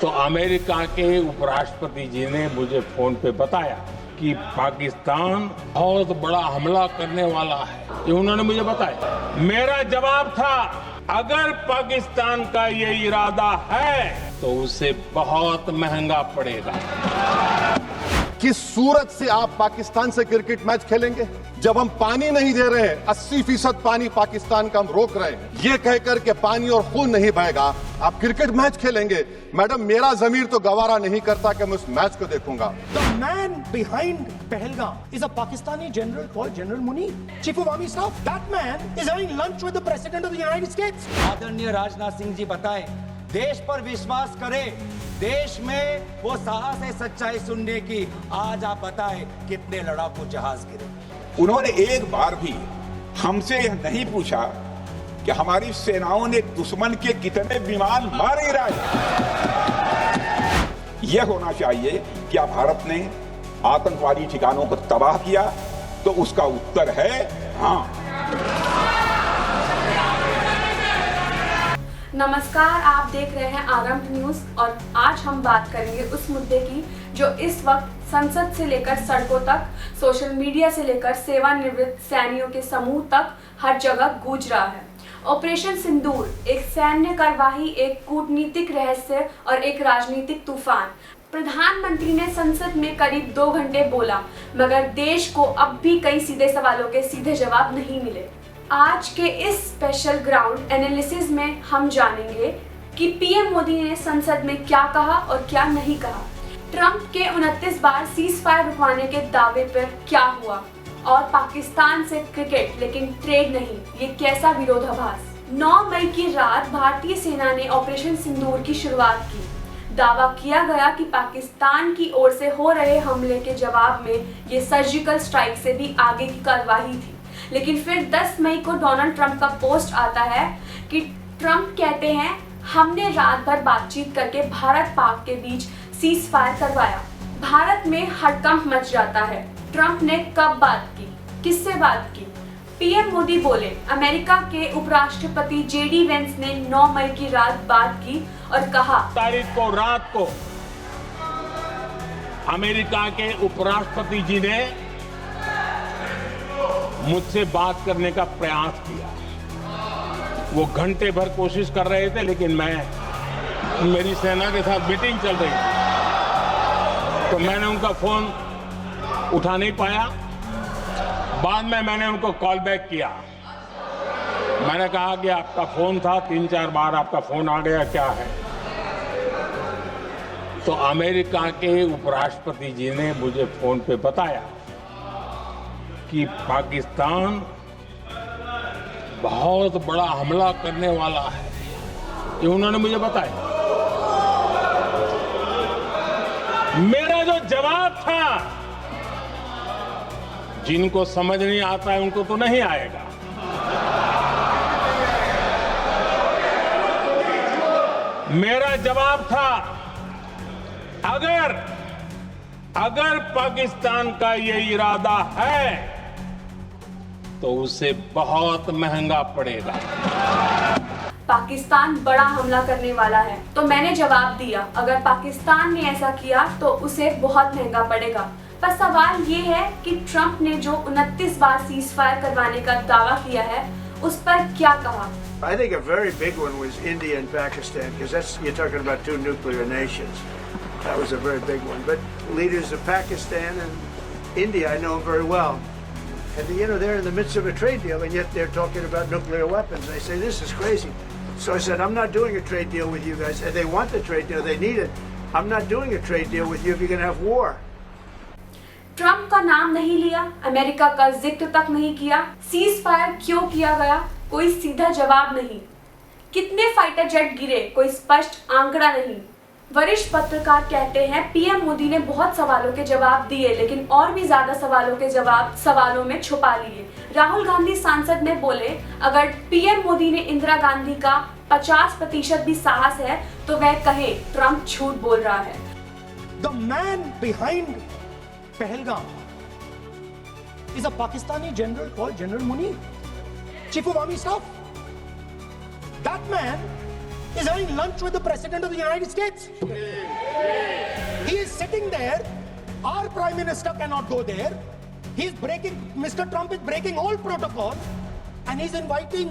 तो अमेरिका के उपराष्ट्रपति जी ने मुझे फोन पे बताया कि पाकिस्तान बहुत बड़ा हमला करने वाला है, ये उन्होंने मुझे बताया। मेरा जवाब था, अगर पाकिस्तान का ये इरादा है तो उसे बहुत महंगा पड़ेगा। किस सूरत से आप पाकिस्तान से क्रिकेट मैच खेलेंगे जब हम पानी नहीं दे रहे हैं? 80% पानी पाकिस्तान का हम रोक रहे हैं। ये कहकर के पानी और खून नहीं बहेगा, आप क्रिकेट मैच खेलेंगे? मैडम, मेरा जमीर तो गवारा नहीं करता कि मैं उस मैच को देखूंगा। The man behind Pahalgam is a Pakistani general called General Munir, Chief of Army Staff. That man is having lunch with the President of the United States. आदरणीय राजनाथ सिंह जी बताएं, देश पर विश्वास करें, देश में वो साहस है सच्चाई सुनने की। आज आप बताएं कितने लड़ाकू जहाज गिरे। उन्होंने एक बार भी हमसे यह नहीं पूछा कि हमारी सेनाओं ने दुश्मन के कितने विमान मार गिराए। यह होना चाहिए क्या भारत ने आतंकवादी ठिकानों को तबाह किया? तो उसका उत्तर है हाँ। नमस्कार, आप देख रहे हैं आरंभ न्यूज और आज हम बात करेंगे उस मुद्दे की जो इस वक्त संसद से लेकर सड़कों तक, सोशल मीडिया से लेकर सेवानिवृत्त सैनिकों के समूह तक हर जगह गूंज रहा है। ऑपरेशन सिंदूर एक सैन्य कार्यवाही, एक कूटनीतिक रहस्य और एक राजनीतिक तूफान। प्रधानमंत्री ने संसद में करीब 2 घंटे बोला, मगर देश को अब भी कई सीधे सवालों के सीधे जवाब नहीं मिले। आज के इस स्पेशल ग्राउंड एनालिसिस में हम जानेंगे कि पीएम मोदी ने संसद में क्या कहा और क्या नहीं कहा। ट्रंप के 29 बार सीज फायर रुकवाने के दावे पर क्या हुआ, और पाकिस्तान से क्रिकेट लेकिन ट्रेड नहीं, ये कैसा विरोधाभास। 9 मई की रात भारतीय सेना ने ऑपरेशन सिंदूर की शुरुआत की। दावा किया गया कि पाकिस्तान की ओर से हो रहे हमले के जवाब में ये सर्जिकल स्ट्राइक से भी आगे की कार्यवाही थी। लेकिन फिर 10 मई को डोनाल्ड ट्रंप का पोस्ट आता है कि ट्रंप कहते हैं, हमने रात भर बातचीत करके भारत पाक के बीच सीज फायर करवाया। भारत में हड़कंप मच जाता है। ट्रंप ने कब बात की, किससे बात की? पीएम मोदी बोले, अमेरिका के उपराष्ट्रपति जेडी वेंस ने 9 मई की रात बात की और कहा, तारीख को रात को अमेरिका के उपराष्ट्रपति जी ने मुझसे बात करने का प्रयास किया। वो घंटे भर कोशिश कर रहे थे, लेकिन मेरी सेना के साथ मीटिंग चल रही थी, तो मैंने उनका फोन उठा नहीं पाया। बाद में मैंने उनको कॉल बैक किया। मैंने कहा कि आपका फोन था, 3-4 बार आपका फोन आ गया, क्या है? तो अमेरिका के उपराष्ट्रपति जी ने मुझे फोन पे बताया कि पाकिस्तान बहुत बड़ा हमला करने वाला है, ये उन्होंने मुझे बताया। मेरा जो जवाब था, जिनको समझ नहीं आता है उनको तो नहीं आएगा। मेरा जवाब था, अगर पाकिस्तान का ये इरादा है तो उसे बहुत महंगा पड़ेगा। पाकिस्तान बड़ा हमला करने वाला है, तो मैंने जवाब दिया, अगर पाकिस्तान ने ऐसा किया तो उसे बहुत महंगा पड़ेगा। पर सवाल ये है कि ट्रंप ने जो 29 बार सीज फायर करवाने का दावा किया है, उस पर क्या कहा? I think a very big one was India and Pakistan, because you're talking about 2 nuclear nations. That was a very big one. But leaders of Pakistan and India, I know them very well. And they're in the midst of a trade deal, and yet they're talking about nuclear weapons. They say this is crazy. So I said, I'm not doing a trade deal with you guys. And they want the trade deal, they need it. I'm not doing a trade deal with you if you're going to have war. Trump का नाम नहीं लिया, America का जिक्र तक नहीं किया। Cease fire क्यों किया गया, कोई सीधा जवाब नहीं। कितने फाइटर जेट गिरे, कोई स्पष्ट आंकड़ा नहीं। वरिष्ठ पत्रकार कहते हैं, पीएम मोदी ने बहुत सवालों के जवाब दिए, लेकिन और भी ज्यादा सवालों के जवाब सवालों में छुपा लिए। राहुल गांधी संसद में बोले, अगर पीएम मोदी ने इंदिरा गांधी का 50% भी साहस है तो वह कहे ट्रंप झूठ बोल रहा है। The man behind Pahalgam is a Pakistani general called General Munir, Chief of Army Staff. That man is having lunch with the President of the United States. He is sitting there. Our Prime Minister cannot go there. Mr. Trump is breaking all protocol, and he's inviting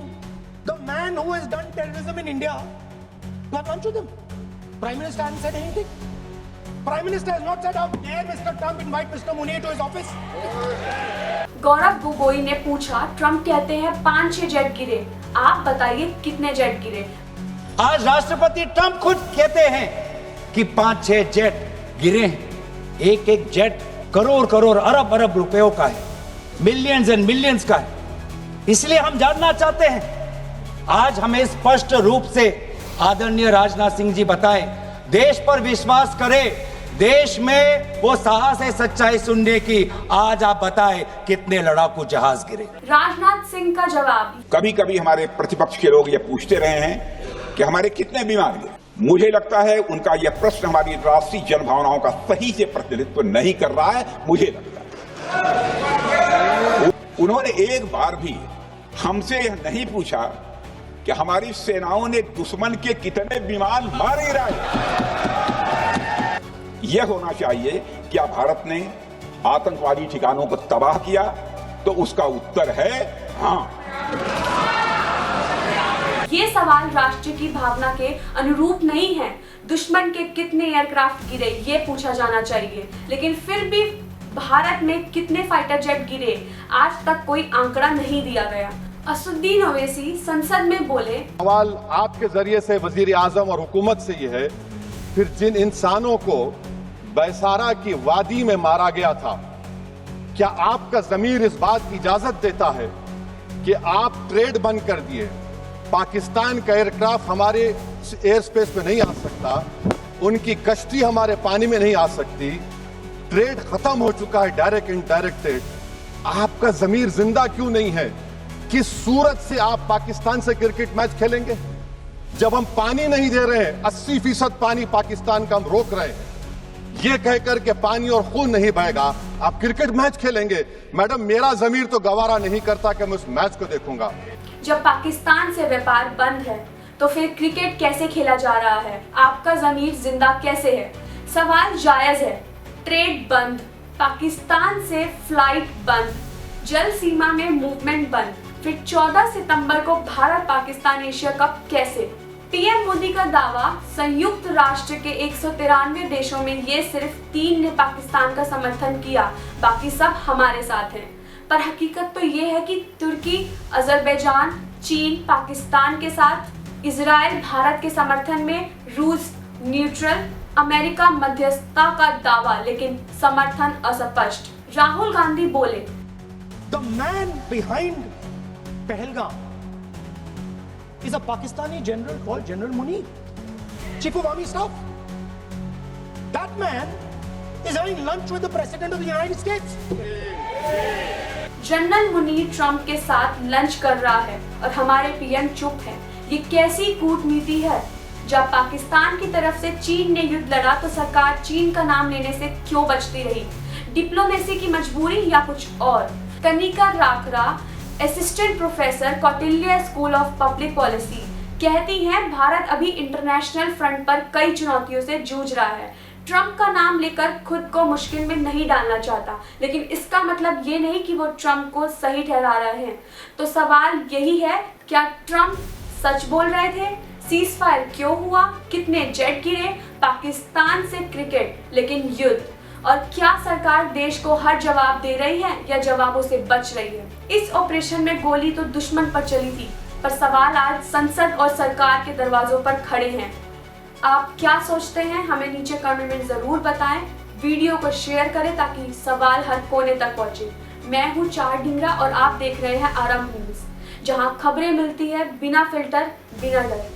the man who has done terrorism in India to have lunch with him. Prime Minister hasn't said anything. Prime Minister has not said, how dare Mr. Trump invite Mr. Munir to his office. Gaurav Gogoi ने पूछा, Trump कहते हैं 5-6 jet गिरे, आप बताइए कितने jet गिरे। आज राष्ट्रपति ट्रंप खुद कहते हैं कि 5-6 जेट गिरे हैं। एक एक जेट करोड़ अरब रुपयों का है, मिलियंस एंड मिलियंस का है। इसलिए हम जानना चाहते हैं, आज हमें स्पष्ट रूप से आदरणीय राजनाथ सिंह जी बताएं, देश पर विश्वास करें, देश में वो साहस है सच्चाई सुनने की। आज आप बताएं कितने लड़ाकू जहाज गिरे। राजनाथ सिंह का जवाब, कभी कभी हमारे प्रतिपक्ष के लोग ये पूछते रहे हैं कि हमारे कितने विमान गिरे। मुझे लगता है उनका यह प्रश्न हमारी राष्ट्रीय जनभावनाओं का सही से प्रतिनिधित्व नहीं कर रहा है। मुझे लगता है उन्होंने एक बार भी हमसे यह नहीं पूछा कि हमारी सेनाओं ने दुश्मन के कितने विमान मार गिराए। यह होना चाहिए क्या भारत ने आतंकवादी ठिकानों को तबाह किया, तो उसका उत्तर है हाँ। ये सवाल राष्ट्र की भावना के अनुरूप नहीं है। दुश्मन के कितने एयरक्राफ्ट गिरे ये पूछा जाना चाहिए, लेकिन फिर भी भारत में कितने फाइटर जेट गिरे आज तक कोई आंकड़ा नहीं दिया गया। असुद्दीन ओवैसी संसद में बोले, सवाल आपके जरिए से वजीर आजम और हुकूमत से ये है, फिर जिन इंसानों को बैसारा की वादी में मारा गया था, क्या आपका जमीर इस बात की इजाजत देता है कि आप ट्रेड बंद कर दिए, पाकिस्तान का एयरक्राफ्ट हमारे एयर स्पेस में नहीं आ सकता, उनकी कश्ती हमारे पानी में नहीं आ सकती, ट्रेड खत्म हो चुका है डायरेक्ट इनडायरेक्ट ट्रेड। आपका जमीर जिंदा क्यों नहीं है? किस सूरत से आप पाकिस्तान से क्रिकेट मैच खेलेंगे जब हम पानी नहीं दे रहे हैं? 80% पानी पाकिस्तान का हम रोक रहे हैं। ये कहकर के पानी और खून नहीं बहेगा, आप क्रिकेट मैच खेलेंगे? मैडम, मेरा जमीर तो गवारा नहीं करता कि मैं उस मैच को देखूंगा। जब पाकिस्तान से व्यापार बंद है तो फिर क्रिकेट कैसे खेला जा रहा है? आपका जमीर जिंदा कैसे है? सवाल जायज है। ट्रेड बंद, पाकिस्तान से फ्लाइट बंद, जल सीमा में मूवमेंट बंद, फिर 14 सितंबर को भारत पाकिस्तान एशिया कप कैसे? पीएम मोदी का दावा, संयुक्त राष्ट्र के 193 देशों में ये सिर्फ 3 ने पाकिस्तान का समर्थन किया, बाकी सब हमारे साथ हैं। पर हकीकत तो ये है कि तुर्की, अजरबैजान, चीन पाकिस्तान के साथ, इजराइल भारत के समर्थन में, रूस न्यूट्रल, अमेरिका मध्यस्थता का दावा, लेकिन समर्थन अस्पष्ट। राहुल गांधी बोले, The man behind Pahalgam is a Pakistani general called General Munir, Chief of Army Staff. That man is having lunch with the President of the United States. General Munir Trump के साथ lunch कर रहा है और हमारे पीएम चुप है। ये कैसी कूटनीति है? जब पाकिस्तान की तरफ से चीन ने युद्ध लड़ा तो सरकार चीन का नाम लेने से क्यों बचती रही? डिप्लोमेसी की मजबूरी या कुछ और? Kanika Rakra, assistant professor Kautilya school of public policy, कहती हैं भारत अभी इंटरनेशनल फ्रंट पर कई चुनौतियों से जूझ रहा है। ट्रंप का नाम लेकर खुद को मुश्किल में नहीं डालना चाहता, लेकिन इसका मतलब ये नहीं कि वो ट्रंप को सही ठहरा रहे हैं। तो सवाल यही है, क्या ट्रंप सच बोल रहे थे? सीज फायर क्यों हुआ? कितने जेट गिरे? पाकिस्तान से क्रिकेट लेकिन युद्ध? और क्या सरकार देश को हर जवाब दे रही है या जवाबों से बच रही है? इस ऑपरेशन में गोली तो दुश्मन पर चली थी, पर सवाल आज संसद और सरकार के दरवाजों पर खड़े हैं। आप क्या सोचते हैं? हमें नीचे कमेंट में जरूर बताएं। वीडियो को शेयर करें ताकि सवाल हर कोने तक पहुंचे। मैं हूं चार ढिंगरा और आप देख रहे हैं आरंभ न्यूज, जहां खबरें मिलती है बिना फिल्टर, बिना डर।